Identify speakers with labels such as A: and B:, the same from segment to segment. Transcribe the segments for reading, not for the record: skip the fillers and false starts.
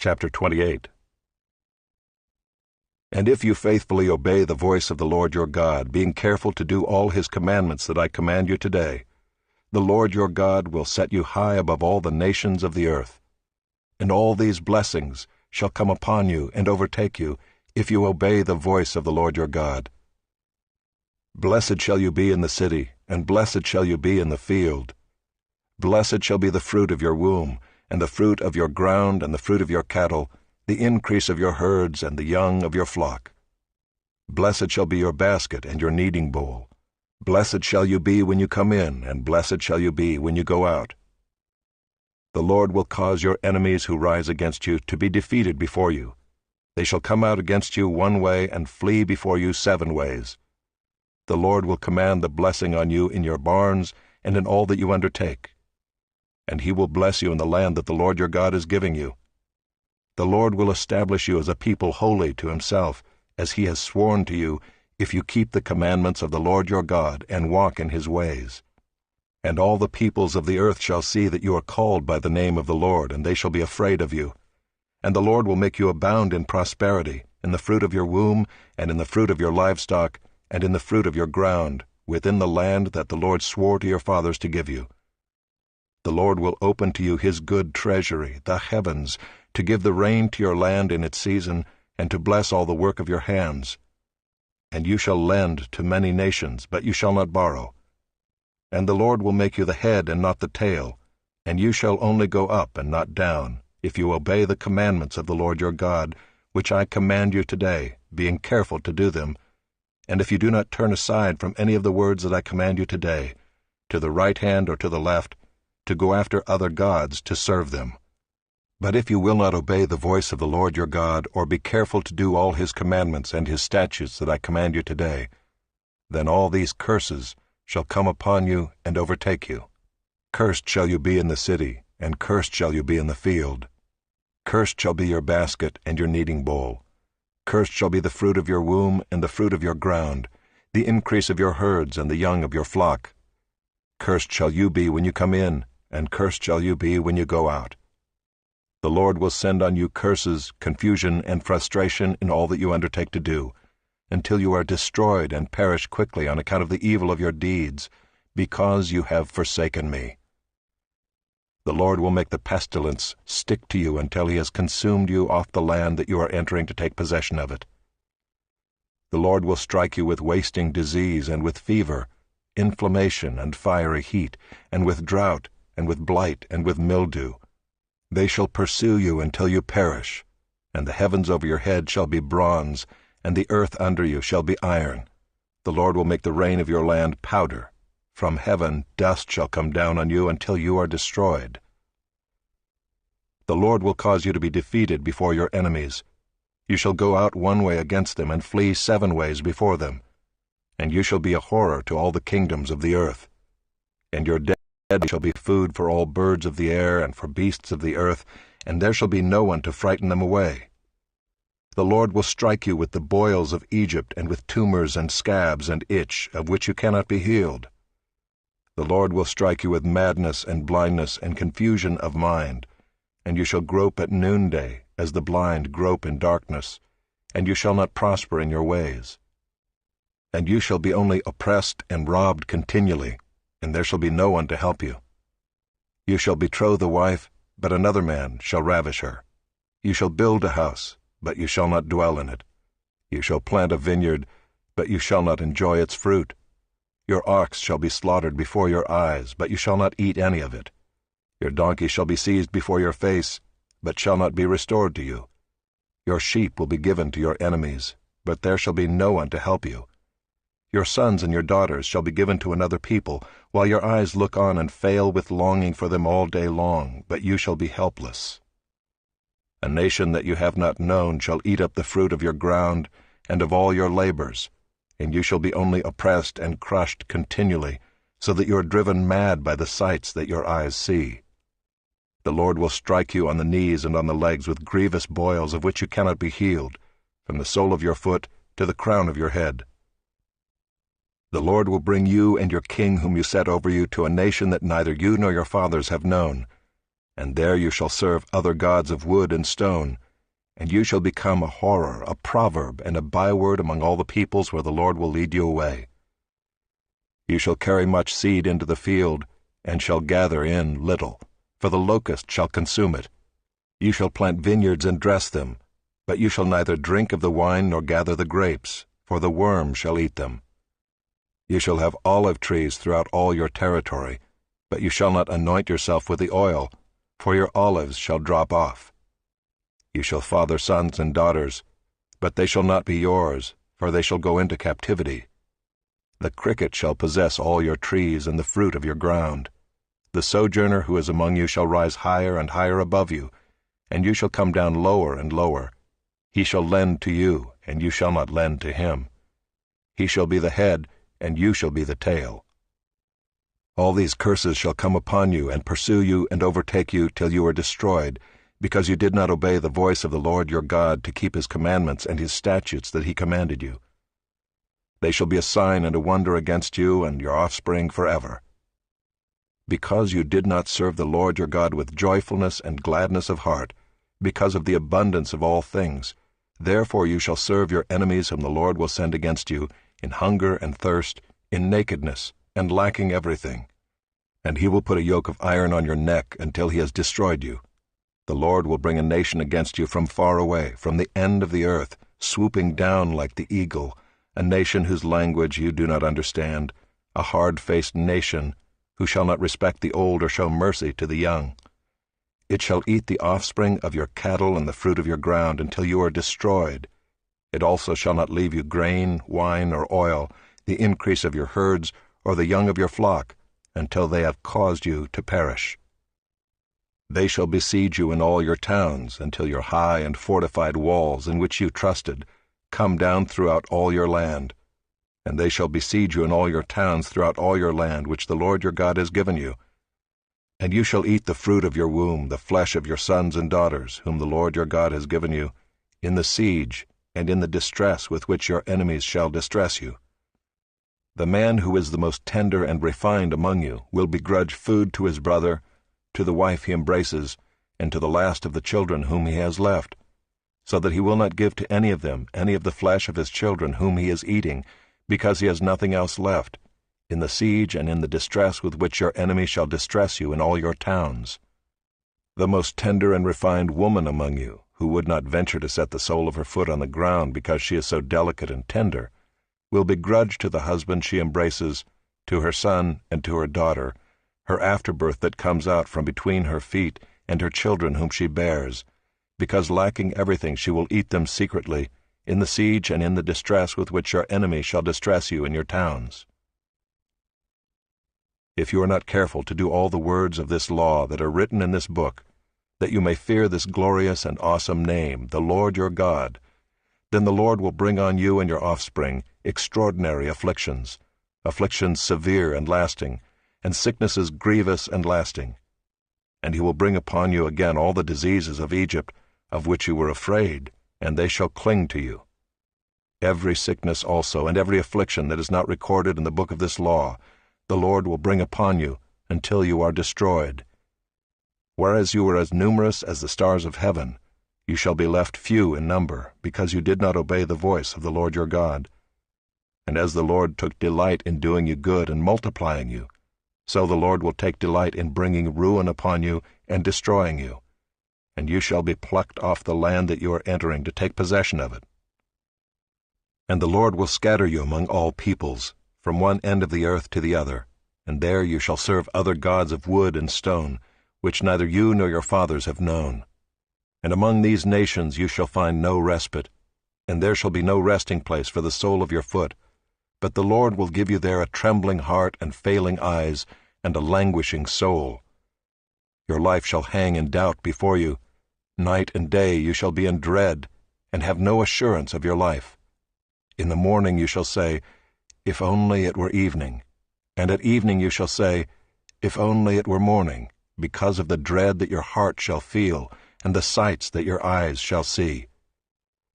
A: Chapter 28. And if you faithfully obey the voice of the Lord your God, being careful to do all his commandments that I command you today, the Lord your God will set you high above all the nations of the earth. And all these blessings shall come upon you and overtake you, if you obey the voice of the Lord your God. Blessed shall you be in the city, and blessed shall you be in the field. Blessed shall be the fruit of your womb, and the fruit of your ground, and the fruit of your cattle, the increase of your herds, and the young of your flock. Blessed shall be your basket and your kneading bowl. Blessed shall you be when you come in, and blessed shall you be when you go out. The Lord will cause your enemies who rise against you to be defeated before you. They shall come out against you one way and flee before you 7 ways. The Lord will command the blessing on you in your barns and in all that you undertake. And he will bless you in the land that the Lord your God is giving you. The Lord will establish you as a people holy to himself, as he has sworn to you, if you keep the commandments of the Lord your God and walk in his ways. And all the peoples of the earth shall see that you are called by the name of the Lord, and they shall be afraid of you. And the Lord will make you abound in prosperity, in the fruit of your womb, and in the fruit of your livestock, and in the fruit of your ground, within the land that the Lord swore to your fathers to give you. The Lord will open to you his good treasury, the heavens, to give the rain to your land in its season, and to bless all the work of your hands. And you shall lend to many nations, but you shall not borrow. And the Lord will make you the head and not the tail, and you shall only go up and not down, if you obey the commandments of the Lord your God, which I command you today, being careful to do them, and if you do not turn aside from any of the words that I command you today, to the right hand or to the left, to go after other gods to serve them. But if you will not obey the voice of the Lord your God, or be careful to do all his commandments and his statutes that I command you today, then all these curses shall come upon you and overtake you. Cursed shall you be in the city, and cursed shall you be in the field. Cursed shall be your basket and your kneading bowl. Cursed shall be the fruit of your womb and the fruit of your ground, the increase of your herds and the young of your flock. Cursed shall you be when you come in, and cursed shall you be when you go out. The Lord will send on you curses, confusion, and frustration in all that you undertake to do, until you are destroyed and perish quickly on account of the evil of your deeds, because you have forsaken me. The Lord will make the pestilence stick to you until he has consumed you off the land that you are entering to take possession of it. The Lord will strike you with wasting disease and with fever, inflammation and fiery heat, and with drought, and with blight, and with mildew. They shall pursue you until you perish, and the heavens over your head shall be bronze, and the earth under you shall be iron. The Lord will make the rain of your land powder. From heaven dust shall come down on you until you are destroyed. The Lord will cause you to be defeated before your enemies. You shall go out one way against them and flee 7 ways before them. And you shall be a horror to all the kingdoms of the earth. And your dead shall be food for all birds of the air and for beasts of the earth, and there shall be no one to frighten them away. The Lord will strike you with the boils of Egypt, and with tumors and scabs and itch, of which you cannot be healed. The Lord will strike you with madness and blindness and confusion of mind, and you shall grope at noonday, as the blind grope in darkness, and you shall not prosper in your ways. And you shall be only oppressed and robbed continually, and there shall be no one to help you. You shall betroth a wife, but another man shall ravish her. You shall build a house, but you shall not dwell in it. You shall plant a vineyard, but you shall not enjoy its fruit. Your ox shall be slaughtered before your eyes, but you shall not eat any of it. Your donkey shall be seized before your face, but shall not be restored to you. Your sheep will be given to your enemies, but there shall be no one to help you. Your sons and your daughters shall be given to another people, while your eyes look on and fail with longing for them all day long, but you shall be helpless. A nation that you have not known shall eat up the fruit of your ground and of all your labors, and you shall be only oppressed and crushed continually, so that you are driven mad by the sights that your eyes see. The Lord will strike you on the knees and on the legs with grievous boils of which you cannot be healed, from the sole of your foot to the crown of your head. The Lord will bring you and your king whom you set over you to a nation that neither you nor your fathers have known, And there you shall serve other gods of wood and stone, and you shall become a horror, a proverb, and a byword among all the peoples where the Lord will lead you away. You shall carry much seed into the field, and shall gather in little, for the locust shall consume it. You shall plant vineyards and dress them, but you shall neither drink of the wine nor gather the grapes, for the worm shall eat them. You shall have olive trees throughout all your territory, but you shall not anoint yourself with the oil, for your olives shall drop off. You shall father sons and daughters, but they shall not be yours, for they shall go into captivity. The cricket shall possess all your trees and the fruit of your ground. The sojourner who is among you shall rise higher and higher above you, and you shall come down lower and lower. He shall lend to you, and you shall not lend to him. He shall be the head, and you shall be the tail. All these curses shall come upon you and pursue you and overtake you till you are destroyed, because you did not obey the voice of the Lord your God to keep his commandments and his statutes that he commanded you. They shall be a sign and a wonder against you and your offspring forever. Because you did not serve the Lord your God with joyfulness and gladness of heart, because of the abundance of all things, therefore you shall serve your enemies whom the Lord will send against you, in hunger and thirst, in nakedness, and lacking everything. And he will put a yoke of iron on your neck until he has destroyed you. The Lord will bring a nation against you from far away, from the end of the earth, swooping down like the eagle, a nation whose language you do not understand, a hard-faced nation, who shall not respect the old or show mercy to the young. It shall eat the offspring of your cattle and the fruit of your ground until you are destroyed. It also shall not leave you grain, wine, or oil, the increase of your herds, or the young of your flock, until they have caused you to perish. They shall besiege you in all your towns, until your high and fortified walls, in which you trusted, come down throughout all your land. And they shall besiege you in all your towns throughout all your land, which the Lord your God has given you. And you shall eat the fruit of your womb, the flesh of your sons and daughters, whom the Lord your God has given you, in the siege and in the distress with which your enemies shall distress you. The man who is the most tender and refined among you will begrudge food to his brother, to the wife he embraces, and to the last of the children whom he has left, so that he will not give to any of them any of the flesh of his children whom he is eating, because he has nothing else left, in the siege and in the distress with which your enemy shall distress you in all your towns. The most tender and refined woman among you, who would not venture to set the sole of her foot on the ground because she is so delicate and tender, will begrudge to the husband she embraces, to her son and to her daughter, her afterbirth that comes out from between her feet, and her children whom she bears, because lacking everything she will eat them secretly, in the siege and in the distress with which your enemy shall distress you in your towns. If you are not careful to do all the words of this law that are written in this book, that you may fear this glorious and awesome name, the Lord your God, then the Lord will bring on you and your offspring extraordinary afflictions, afflictions severe and lasting, and sicknesses grievous and lasting. And he will bring upon you again all the diseases of Egypt, of which you were afraid, and they shall cling to you. Every sickness also and every affliction that is not recorded in the book of this law, the Lord will bring upon you until you are destroyed. Whereas you were as numerous as the stars of heaven, you shall be left few in number, because you did not obey the voice of the Lord your God. And as the Lord took delight in doing you good and multiplying you, so the Lord will take delight in bringing ruin upon you and destroying you, and you shall be plucked off the land that you are entering to take possession of it. And the Lord will scatter you among all peoples, from one end of the earth to the other, and there you shall serve other gods of wood and stone, which neither you nor your fathers have known. And among these nations you shall find no respite, and there shall be no resting place for the sole of your foot, but the Lord will give you there a trembling heart and failing eyes, and a languishing soul. Your life shall hang in doubt before you. Night and day you shall be in dread, and have no assurance of your life. In the morning you shall say, "If only it were evening," and at evening you shall say, "If only it were morning," because of the dread that your heart shall feel, and the sights that your eyes shall see.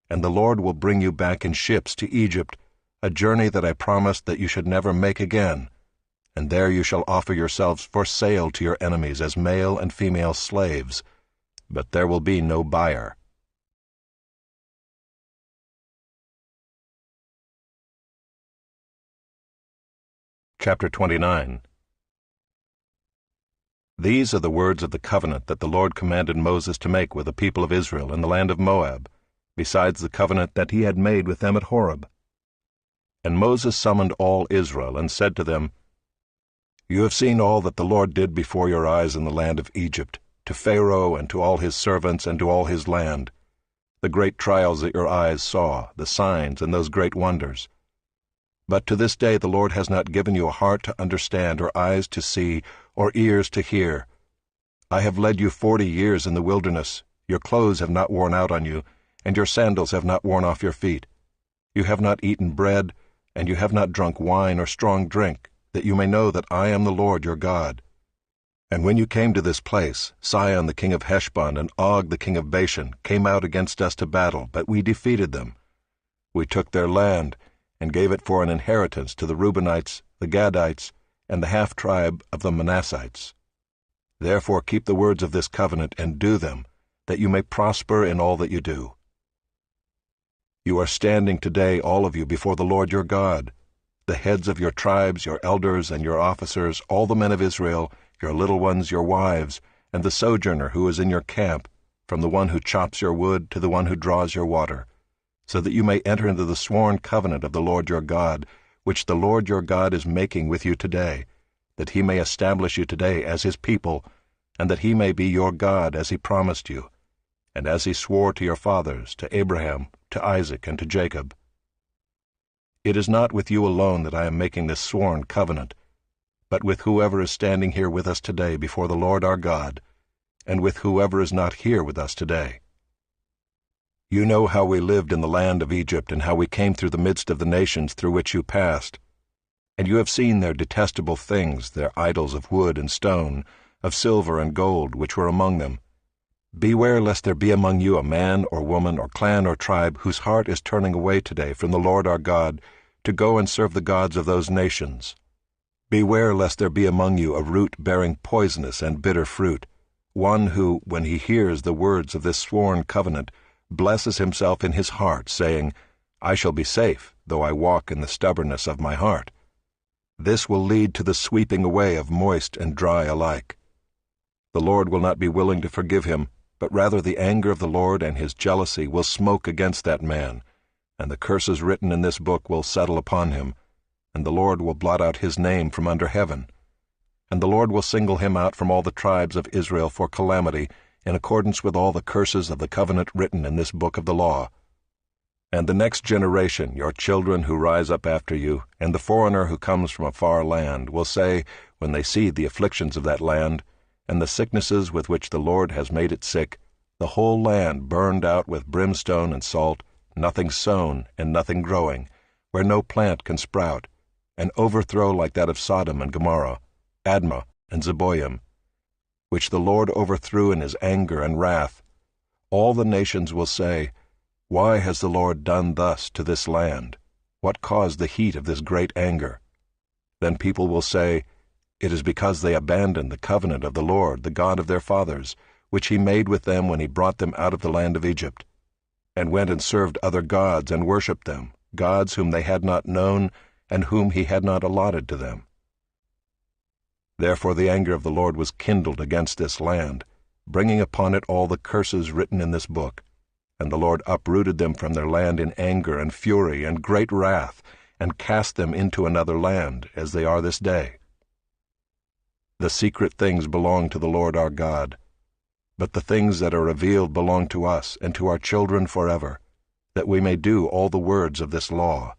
A: And the Lord will bring you back in ships to Egypt, a journey that I promised that you should never make again. and there you shall offer yourselves for sale to your enemies as male and female slaves, but there will be no buyer. Chapter 29. These are the words of the covenant that the Lord commanded Moses to make with the people of Israel in the land of Moab, besides the covenant that he had made with them at Horeb. And Moses summoned all Israel, and said to them, You have seen all that the Lord did before your eyes in the land of Egypt, to Pharaoh and to all his servants and to all his land, the great trials that your eyes saw, the signs and those great wonders. But to this day the Lord has not given you a heart to understand, or eyes to see, or ears to hear. I have led you 40 years in the wilderness. Your clothes have not worn out on you, and your sandals have not worn off your feet. You have not eaten bread, and you have not drunk wine or strong drink, that you may know that I am the Lord your God. And when you came to this place, Sihon the king of Heshbon and Og the king of Bashan came out against us to battle, but we defeated them. We took their land, and gave it for an inheritance to the Reubenites, the Gadites, and the half-tribe of the Manassites. Therefore keep the words of this covenant and do them, that you may prosper in all that you do. You are standing today, all of you, before the Lord your God, the heads of your tribes, your elders, and your officers, all the men of Israel, your little ones, your wives, and the sojourner who is in your camp, from the one who chops your wood to the one who draws your water, so that you may enter into the sworn covenant of the Lord your God, which the Lord your God is making with you today, that he may establish you today as his people, and that he may be your God as he promised you, and as he swore to your fathers, to Abraham, to Isaac, and to Jacob. It is not with you alone that I am making this sworn covenant, but with whoever is standing here with us today before the Lord our God, and with whoever is not here with us today. You know how we lived in the land of Egypt, and how we came through the midst of the nations through which you passed. And you have seen their detestable things, their idols of wood and stone, of silver and gold, which were among them. Beware lest there be among you a man or woman or clan or tribe whose heart is turning away today from the Lord our God to go and serve the gods of those nations. Beware lest there be among you a root bearing poisonous and bitter fruit, one who, when he hears the words of this sworn covenant, blesses himself in his heart, saying, I shall be safe, though I walk in the stubbornness of my heart. This will lead to the sweeping away of moist and dry alike. The Lord will not be willing to forgive him, but rather the anger of the Lord and his jealousy will smoke against that man, and the curses written in this book will settle upon him, and the Lord will blot out his name from under heaven. And the Lord will single him out from all the tribes of Israel for calamity, in accordance with all the curses of the covenant written in this book of the law. And the next generation, your children who rise up after you, and the foreigner who comes from a far land, will say, when they see the afflictions of that land, and the sicknesses with which the Lord has made it sick, the whole land burned out with brimstone and salt, nothing sown and nothing growing, where no plant can sprout, an overthrow like that of Sodom and Gomorrah, Admah and Zeboim, which the Lord overthrew in his anger and wrath. All the nations will say, Why has the Lord done thus to this land? What caused the heat of this great anger? Then people will say, It is because they abandoned the covenant of the Lord, the God of their fathers, which he made with them when he brought them out of the land of Egypt, and went and served other gods and worshipped them, gods whom they had not known and whom he had not allotted to them. Therefore the anger of the Lord was kindled against this land, bringing upon it all the curses written in this book. And the Lord uprooted them from their land in anger and fury and great wrath, and cast them into another land, as they are this day. The secret things belong to the Lord our God, but the things that are revealed belong to us and to our children forever, that we may do all the words of this law.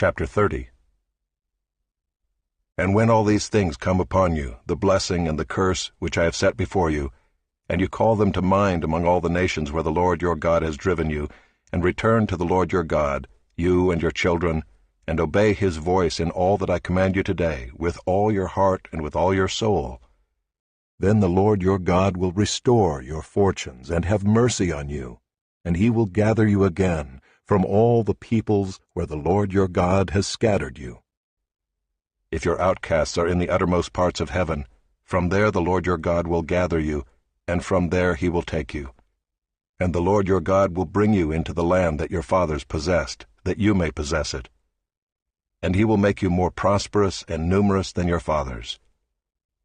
A: Chapter 30. And when all these things come upon you, the blessing and the curse which I have set before you, and you call them to mind among all the nations where the Lord your God has driven you, and return to the Lord your God, you and your children, and obey his voice in all that I command you today, with all your heart and with all your soul, then the Lord your God will restore your fortunes and have mercy on you, and he will gather you again from all the peoples where the Lord your God has scattered you. If your outcasts are in the uttermost parts of heaven, from there the Lord your God will gather you, and from there he will take you. And the Lord your God will bring you into the land that your fathers possessed, that you may possess it. And he will make you more prosperous and numerous than your fathers.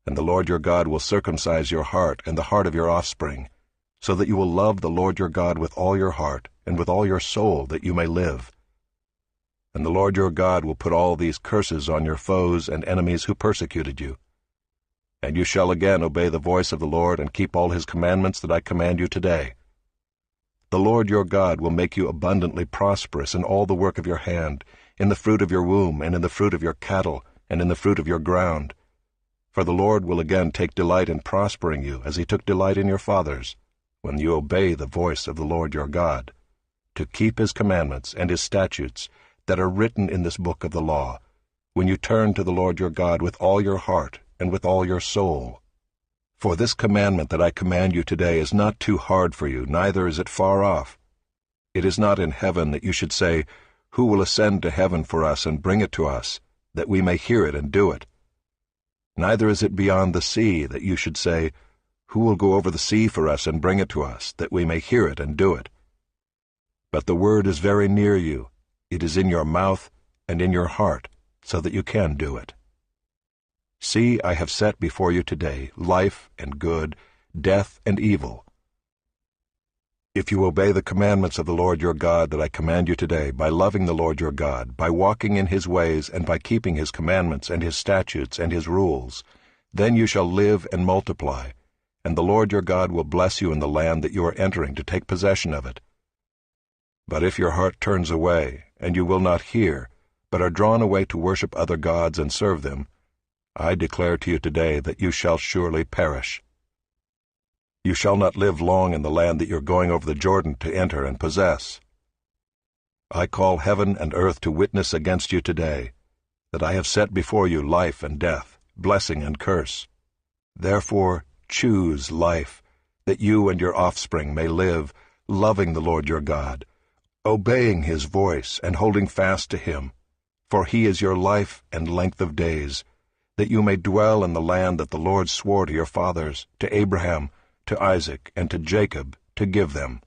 A: And the Lord your God will circumcise your heart and the heart of your offspring, so that you will love the Lord your God with all your heart and with all your soul, that you may live. And the Lord your God will put all these curses on your foes and enemies who persecuted you. And you shall again obey the voice of the Lord and keep all his commandments that I command you today. The Lord your God will make you abundantly prosperous in all the work of your hand, in the fruit of your womb, and in the fruit of your cattle, and in the fruit of your ground. For the Lord will again take delight in prospering you, as he took delight in your fathers, when you obey the voice of the Lord your God, to keep his commandments and his statutes that are written in this book of the law, when you turn to the Lord your God with all your heart and with all your soul. For this commandment that I command you today is not too hard for you, neither is it far off. It is not in heaven that you should say, Who will ascend to heaven for us and bring it to us, that we may hear it and do it? Neither is it beyond the sea that you should say, Who will go over the sea for us and bring it to us, that we may hear it and do it? But the word is very near you. It is in your mouth and in your heart, so that you can do it. See, I have set before you today life and good, death and evil. If you obey the commandments of the Lord your God that I command you today, by loving the Lord your God, by walking in his ways, and by keeping his commandments and his statutes and his rules, then you shall live and multiply, and the Lord your God will bless you in the land that you are entering to take possession of it. But if your heart turns away, and you will not hear, but are drawn away to worship other gods and serve them, I declare to you today that you shall surely perish. You shall not live long in the land that you are going over the Jordan to enter and possess. I call heaven and earth to witness against you today, that I have set before you life and death, blessing and curse. Therefore choose life, that you and your offspring may live, loving the Lord your God, obeying his voice and holding fast to him, for he is your life and length of days, that you may dwell in the land that the Lord swore to your fathers, to Abraham, to Isaac, and to Jacob, to give them.